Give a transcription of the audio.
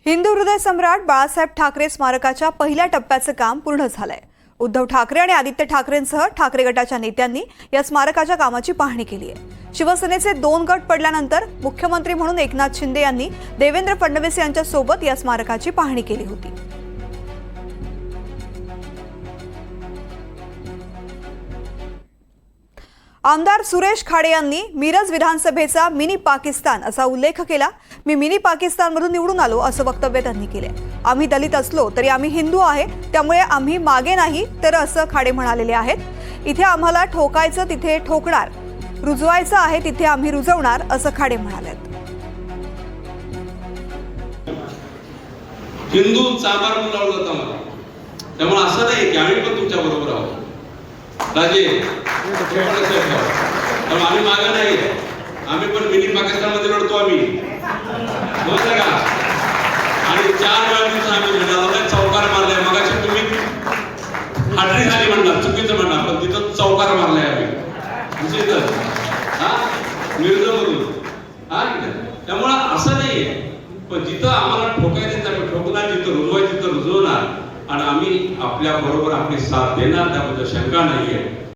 हिंदू हृदय सम्राट बाळासाहेब ठाकरे स्मारकाच्या पहिल्या टप्प्याचं काम पूर्ण झालंय। उद्धव ठाकरे आणि आदित्य ठाकरेंसह ठाकरे गटाच्या नेत्यांनी या स्मारकाच्या कामाची पाहणी केली आहे। शिवसेनेचे 2 गट पडल्यानंतर मुख्यमंत्री म्हणून एकनाथ शिंदे यांनी देवेंद्र फडणवीस यांच्या सोबत या स्मारकाची पाहणी केली होती। आमदार सुरेश खाडे यांनी मिरज विधानसभेचा मिनी पाकिस्तान असा उल्लेख केला। मी मिनी पाकिस्तानमधून निवडून आलो असं वक्तव्य त्यांनी केले। आम्ही दलित असलो तरी आम्ही हिंदू आहे, त्यामुळे आम्ही मागे नाही तर असं खाडे म्हणालेले आहेत। इथे आम्हाला ठोकायचं तिथे ठोकणार, रुजवायचं आहे तिथे आम्ही रुजवणार असं खाडे म्हणालेत। हिंदू चांभार म्हणून लावलं जातं मला, त्यामुळे असं नाही की आम्ही पण तुमच्या बरोबर आहोत राजे, आम्ही मागे नाही, आम्ही पण मिनी पाकिस्तान मध्ये लढतो आम्ही बोलता का। आणि 4 वेळा आम्ही लढायला चौकार मारलाय, मगाशी तुम्ही हाडरी झाली म्हणणार, चुकीचं म्हणणार, पण तिथं चौकार मारलाय आम्ही मिरजमधून। त्यामुळे असं नाहीये, पण जिथं आम्हाला ठोकायचं आम्ही ठोकणार, जिथं रुजवायचं तिथं रुजवणार, आणि आम्ही आपल्या बरोबर आपली साथ देणार, त्याबद्दल शंका नाहीये।